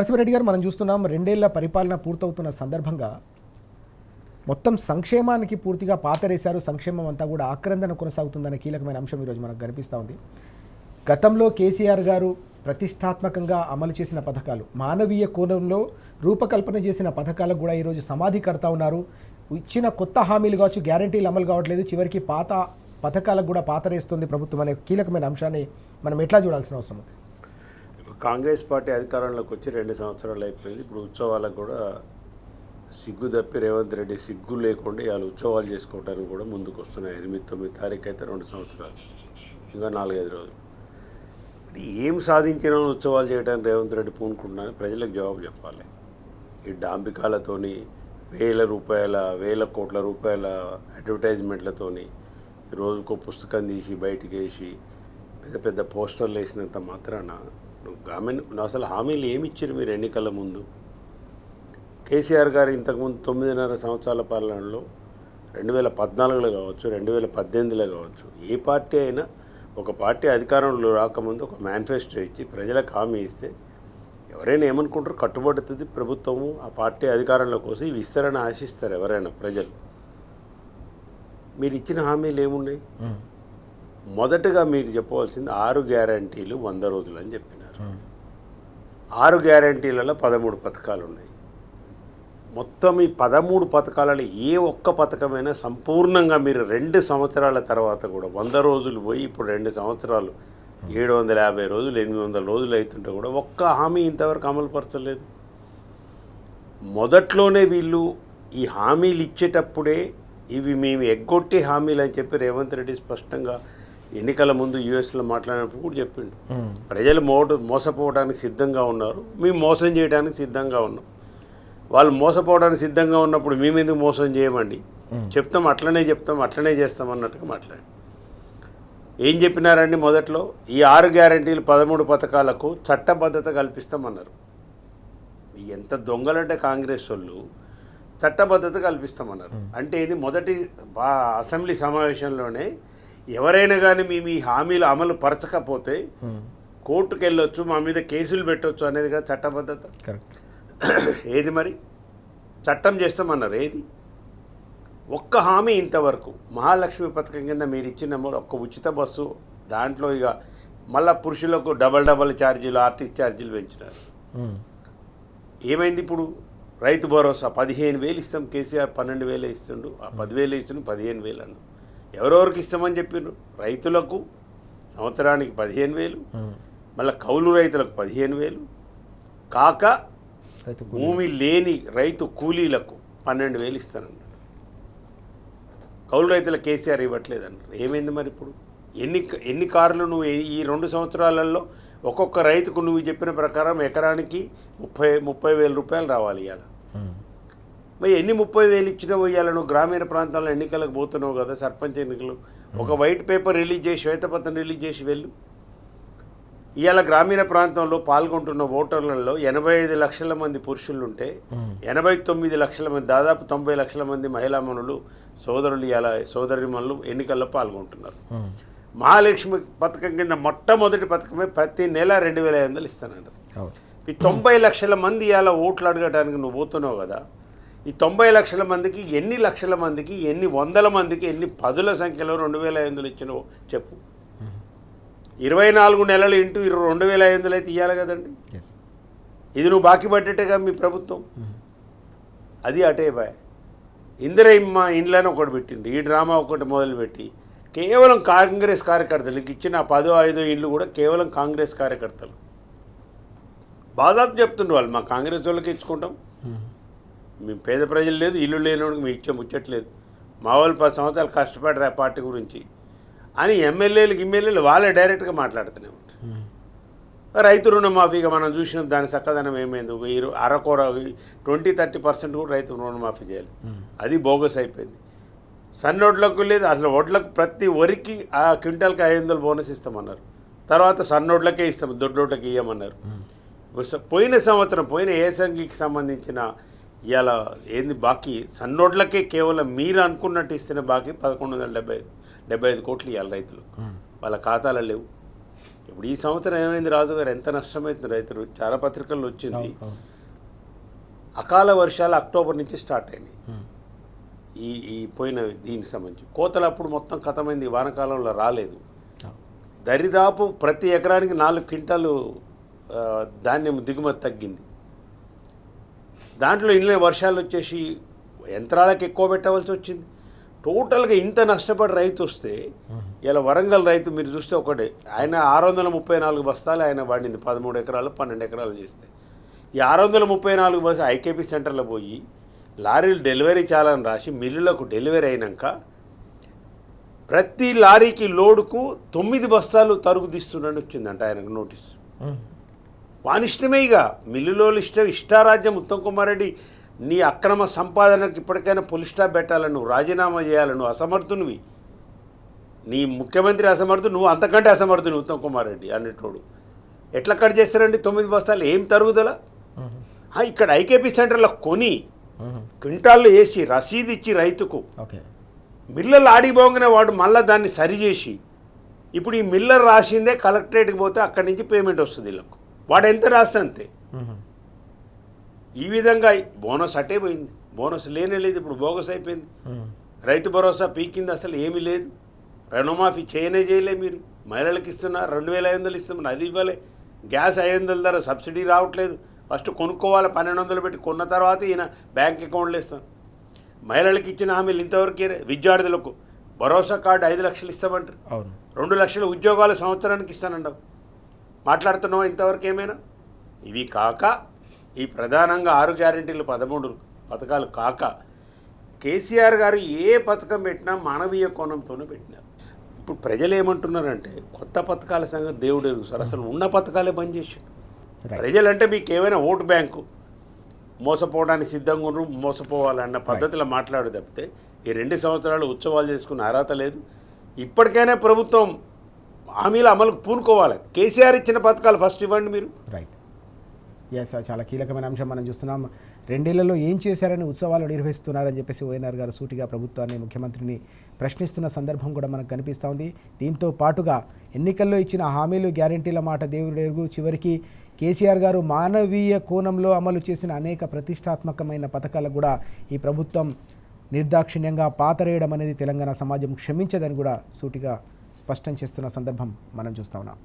నరసింహారెడ్డి గారు, మనం చూస్తున్నాం 2 ఏళ్ల పరిపాలన పూర్తవుతున్న సందర్భంగా మొత్తం సంక్షేమానికి పూర్తిగా పాతరేశారు. సంక్షేమం అంతా కూడా ఆక్రందన కొనసాగుతుందనే కీలకమైన అంశం ఈరోజు మనకు కనిపిస్తూ ఉంది. గతంలో కేసీఆర్ గారు ప్రతిష్టాత్మకంగా అమలు చేసిన పథకాలు, మానవీయ కోణంలో రూపకల్పన చేసిన పథకాలకు కూడా ఈరోజు సమాధి కడతా ఉన్నారు. ఇచ్చిన కొత్త హామీలు కావచ్చు, గ్యారంటీలు అమలు కావట్లేదు, చివరికి పాత పథకాలకు కూడా పాతరేస్తుంది ప్రభుత్వం అనే కీలకమైన అంశాన్ని మనం ఎట్లా చూడాల్సిన అవసరం ఉంది? కాంగ్రెస్ పార్టీ అధికారంలోకి వచ్చి 2 సంవత్సరాలు అయిపోయింది. ఇప్పుడు ఉత్సవాలకు కూడా సిగ్గు తప్పి రేవంత్ రెడ్డి సిగ్గు లేకుండా ఇవాళ ఉత్సవాలు చేసుకోవడానికి కూడా ముందుకు వస్తున్నాయి. 8-9 తారీఖు అయితే 2 సంవత్సరాలు, ఇంకా 4-5 రోజులు. మరి ఏం సాధించినా ఉత్సవాలు చేయడానికి రేవంత్ రెడ్డి పూనుకుంటున్నారని ప్రజలకు జవాబు చెప్పాలి. ఈ డాంబికాలతోని వేల కోట్ల రూపాయల అడ్వర్టైజ్మెంట్లతోని రోజుకో పుస్తకం తీసి బయటికి వేసి పెద్ద పెద్ద పోస్టర్లు వేసినంత మాత్రాన నువ్వు అసలు హామీలు ఏమి ఇచ్చారు మీరు ఎన్నికల ముందు? కేసీఆర్ గారు ఇంతకుముందు 9.5 సంవత్సరాల పాలనలో 2014లో కావచ్చు, 2018లో కావచ్చు, ఏ పార్టీ అయినా ఒక పార్టీ అధికారంలో రాకముందు ఒక మేనిఫెస్టో ఇచ్చి ప్రజలకు హామీ ఇస్తే ఎవరైనా ఏమనుకుంటారు? కట్టుబడుతుంది ప్రభుత్వము, ఆ పార్టీ అధికారంలో కోసం ఇవి ఇస్తారని ఆశిస్తారు ఎవరైనా ప్రజలు. మీరు ఇచ్చిన హామీలు ఏమున్నాయి? మొదటగా మీరు చెప్పవలసింది 6 గ్యారంటీలు 100 రోజులు అని చెప్పినారు. 6 గ్యారంటీలలో 13 పథకాలు ఉన్నాయి. మొత్తం ఈ 13 పథకాలలో ఏ ఒక్క పథకమైనా సంపూర్ణంగా మీరు 2 సంవత్సరాల తర్వాత కూడా 100 రోజులు పోయి ఇప్పుడు 2 సంవత్సరాలు 750 రోజులు 800 రోజులు అవుతుంటే కూడా ఒక్క హామీ ఇంతవరకు అమలుపరచలేదు. మొదట్లోనే వీళ్ళు ఈ హామీలు ఇచ్చేటప్పుడే ఇవి మేము ఎగ్గొట్టే హామీలు అని చెప్పి రేవంత్ రెడ్డి స్పష్టంగా ఎన్నికల ముందు యూఎస్లో మాట్లాడినప్పుడు కూడా చెప్పిండు. ప్రజలు మోసపోవడానికి సిద్ధంగా ఉన్నారు, మేము మోసం చేయడానికి సిద్ధంగా ఉన్నాం. వాళ్ళు మోసపోవడానికి సిద్ధంగా ఉన్నప్పుడు మేము ఎందుకు మోసం చేయమండి? చెప్తాం, అట్లనే చెప్తాం, అట్లనే చేస్తాం అన్నట్టుగా మాట్లాడి ఏం చెప్పినారండి? మొదట్లో ఈ 6 గ్యారంటీలు 13 పథకాలకు చట్టబద్ధత కల్పిస్తామన్నారు. ఎంత దొంగలంటే కాంగ్రెస్ వాళ్ళు చట్టబద్ధత కల్పిస్తామన్నారు. అంటే ఇది మొదటి అసెంబ్లీ సమావేశంలోనే ఎవరైనా కానీ మేము ఈ హామీలు అమలు పరచకపోతే కోర్టుకు వెళ్ళొచ్చు, మా మీద కేసులు పెట్టవచ్చు అనేది కదా చట్టబద్ధత. ఏది మరి చట్టం చేస్తామన్నారు? ఏది? ఒక్క హామీ ఇంతవరకు. మహాలక్ష్మి పథకం కింద మీరు ఇచ్చిన ఒక్క ఉచిత బస్సు, దాంట్లో ఇక మళ్ళీ పురుషులకు డబల్ ఛార్జీలు, ఆర్టీసీ ఛార్జీలు పెంచినారు. ఏమైంది ఇప్పుడు? రైతు భరోసా 15,000 ఇస్తాం, కేసీఆర్ 12,000 ఇస్తుండు, ఆ 10,000 ఇస్తుండు, 15,000 అన్న. ఎవరెవరికి ఇస్తామని చెప్పిండ్రు? రైతులకు సంవత్సరానికి 15,000, మళ్ళీ కౌలు రైతులకు 15,000, కాక భూమి లేని రైతు కూలీలకు 12,000 ఇస్తానన్నారు. కౌలు రైతుల కేసీఆర్ ఇవ్వట్లేదన్నారు. ఏమైంది మరి ఇప్పుడు? ఎన్ని కార్లు నువ్వు ఈ 2 సంవత్సరాలలో ఒక్కొక్క రైతుకు నువ్వు చెప్పిన ప్రకారం ఎకరానికి 30,000 రూపాయలు రావాలి ఇవాళ. మరి ఎన్ని 30,000 ఇచ్చినావు ఇవాళ? నువ్వు గ్రామీణ ప్రాంతాల్లో ఎన్నికలకు పోతున్నావు కదా, సర్పంచ్ ఎన్నికలు. ఒక వైట్ పేపర్ రిలీజ్ చేసి, శ్వేతపత్రం రిలీజ్ చేసి వెళ్ళు. ఇవాళ గ్రామీణ ప్రాంతంలో పాల్గొంటున్న ఓటర్లలో 85 లక్షల మంది పురుషులుంటే 89 లక్షల మంది, దాదాపు 90 లక్షల మంది మహిళామణులు సోదరులు, ఇవాళ సోదరిమణులు ఎన్నికల్లో పాల్గొంటున్నారు. మహాలక్ష్మి పథకం కింద మొట్టమొదటి పథకమే ప్రతి నెల 2,500 ఇస్తానంట. ఈ 90 లక్షల మంది ఇవాళ ఓట్లు అడగడానికి నువ్వు పోతున్నావు కదా. ఈ 90 లక్షల మందికి ఎన్ని లక్షల మందికి, ఎన్ని వందల మందికి, ఎన్ని పదుల సంఖ్యలో 2,500 ఇచ్చినావు చెప్పు. 24 నెలలు ఇంటూ 2,500 అయితే ఇవ్వాలి కదండి. ఇది నువ్వు బాకీ పడ్డట్టుగా మీ ప్రభుత్వం. అది అటే బాయ్. ఇందిరమ్మ ఇండ్లని ఒకటి పెట్టిండు, ఈ డ్రామా ఒకటి మొదలుపెట్టి కేవలం కాంగ్రెస్ కార్యకర్తలకు ఇచ్చిన 10-5 ఇండ్లు కూడా కేవలం కాంగ్రెస్ కార్యకర్తలు. బాధాపు చెప్తుండ్రు వాళ్ళు, మా కాంగ్రెస్ వాళ్ళకి ఇచ్చుకుంటాం, మేము పేద ప్రజలు లేదు, ఇల్లు లేనివాడికి మేము ఇచ్చే ముచ్చట్లేదు, మా వాళ్ళు 10 సంవత్సరాలు కష్టపడరు ఆ పార్టీ గురించి అని ఎమ్మెల్యేలు వాళ్ళే డైరెక్ట్గా మాట్లాడుతూనే ఉంటారు. రైతు రుణమాఫీగా మనం చూసిన దాని చక్కదనం ఏమైంది? అరకొర 20-30% కూడా రైతు రుణమాఫీ చేయాలి, అది బోగస్ అయిపోయింది. సన్నోడ్లకు లేదు అసలు, ఓట్లకు ప్రతి వరికి ఆ క్వింటాల్కి 500 బోనస్ ఇస్తామన్నారు. తర్వాత సన్నోడ్లకే ఇస్తాం, దొడ్డోట్లకి ఇవ్వమన్నారు. పోయిన సంవత్సరం పోయిన ఏసంగికి సంబంధించిన ఇవాళ ఏంది బాకీ? సన్నోడ్లకే కేవలం మీరు అనుకున్నట్టు ఇస్తున్న బాకీ 1,175 కోట్లు ఇవ్వాలి రైతులు, వాళ్ళ ఖాతాలో లేవు. ఇప్పుడు ఈ సంవత్సరం ఏమైంది రాజు గారు, ఎంత నష్టమైంది రైతులు, చాలా పత్రికల్లో వచ్చింది. అకాల వర్షాలు అక్టోబర్ నుంచి స్టార్ట్ అయినాయి. ఈ పోయిన దీనికి సంబంధించి కోతలు అప్పుడు మొత్తం ఖతమైంది, వానాకాలంలో రాలేదు. దరిదాపు ప్రతి ఎకరానికి 4 క్వింటాలు ధాన్యం దిగుమతి తగ్గింది. దాంట్లో ఇళ్ళ వర్షాలు వచ్చేసి యంత్రాలకు ఎక్కువ పెట్టవలసి వచ్చింది. టోటల్గా ఇంత నష్టపడి రైతు వస్తే ఇలా వరంగల్ రైతు మీరు చూస్తే ఒకటే, ఆయన 634 బస్తాలు ఆయన వాడింది 13 ఎకరాలు 12 ఎకరాలు చేస్తే. ఈ 634 బస్సు ఐకేపీ సెంటర్లో పోయి లారీలు డెలివరీ చాలని రాసి మిల్లులకు డెలివరీ అయినాక ప్రతి లారీకి లోడుకు 9 బస్తాలు తరుగు తీస్తుండని వచ్చిందంట ఆయనకు నోటీసు. వానిష్టమే ఇక మిల్లులో ఇష్టారాజ్యం. ఉత్తమ్ కుమార్ రెడ్డి, నీ అక్రమ సంపాదనకు ఇప్పటికైనా పులి స్టాప్ పెట్టాలని, నువ్వు రాజీనామా చేయాలని, నువ్వు అసమర్థునివి, నీ ముఖ్యమంత్రి అసమర్థుడు, నువ్వు అంతకంటే అసమర్థుని ఉత్తమ్ కుమార్ రెడ్డి అనేటోడు. ఎట్లా కట్ చేస్తారండి 9 బస్తాలు? ఏం తరుగుదల? ఇక్కడ ఐకేపీ సెంటర్లో కొని క్వింటాల్లో వేసి రసీదు ఇచ్చి రైతుకు మిల్లర్లు ఆడిపోగానే వాడు మళ్ళీ దాన్ని సరిచేసి ఇప్పుడు ఈ మిల్లర్ రాసిందే కలెక్టరేట్కి పోతే అక్కడి నుంచి పేమెంట్ వస్తుంది వీళ్ళకు. వాడు ఎంత రాస్తే అంతే. ఈ విధంగా బోనస్ అట్టే పోయింది. బోనస్ లేనే లేదు, ఇప్పుడు బోగస్ అయిపోయింది. రైతు భరోసా పీకింది, అసలు ఏమీ లేదు. రుణమాఫీ చేయలే మీరు. మహిళలకు ఇస్తున్నారు 2500 ఇస్తున్నారు, అది ఇవ్వలే. గ్యాస్ 500 ధర సబ్సిడీ రావట్లేదు. ఫస్ట్ కొనుక్కోవాలి, 1200 పెట్టి కొన్న తర్వాత ఈయన బ్యాంక్ అకౌంట్లో ఇస్తాను. మహిళలకు ఇచ్చిన హామీలు ఇంతవరకు. విద్యార్థులకు భరోసా కార్డు 5 లక్షలు ఇస్తామంటారు, 2 లక్షల ఉద్యోగాలు సంవత్సరానికి ఇస్తానంటావు. మాట్లాడుతున్నావా ఇంతవరకు ఏమైనా? ఇవి కాక ఈ ప్రధానంగా 6 గ్యారెంటీలు 13 పథకాలు కాక కేసీఆర్ గారు ఏ పథకం పెట్టినా మానవీయ కోణంతోనే పెట్టినారు. ఇప్పుడు ప్రజలు ఏమంటున్నారంటే కొత్త పథకాల సంగతి దేవుడు ఎరుగు సార్, అసలు ఉన్న పథకాలే బంద్ చేసి. ప్రజలంటే మీకు ఏమైనా ఓటు బ్యాంకు, మోసపోవడానికి సిద్ధంగా ఉండరు, మోసపోవాలన్న పద్ధతిలో మాట్లాడు తప్పితే ఈ 2 సంవత్సరాలు ఉత్సవాలు చేసుకున్న అర్హత లేదు. ఇప్పటికైనా ప్రభుత్వం హామీల అమలుకు పూనుకోవాలి. కేసీఆర్ ఇచ్చిన పథకాలు ఫస్ట్ ఇవ్వండి మీరు. రైట్. ఎస్, చాలా కీలకమైన అంశం మనం చూస్తున్నాం. 2 ఏళ్లలో ఏం చేశారని ఉత్సవాలు నిర్వహిస్తున్నారని చెప్పేసి ఓఎన్ఆర్ గారు సూటిగా ప్రభుత్వాన్ని, ముఖ్యమంత్రిని ప్రశ్నిస్తున్న సందర్భం కూడా మనకు కనిపిస్తూ ఉంది. దీంతో పాటుగా ఎన్నికల్లో ఇచ్చిన హామీలు, గ్యారెంటీల మాట దేవుడు ఎరుగు. చివరికి కేసీఆర్ గారు మానవీయ కోణంలో అమలు చేసిన అనేక ప్రతిష్టాత్మకమైన పథకాలకు కూడా ఈ ప్రభుత్వం నిర్దాక్షిణ్యంగా పాతరేయడం అనేది తెలంగాణ సమాజం క్షమించదని కూడా సూటిగా స్పష్టం చేస్తున్న సందర్భం మనం చూస్తూ ఉన్నాం.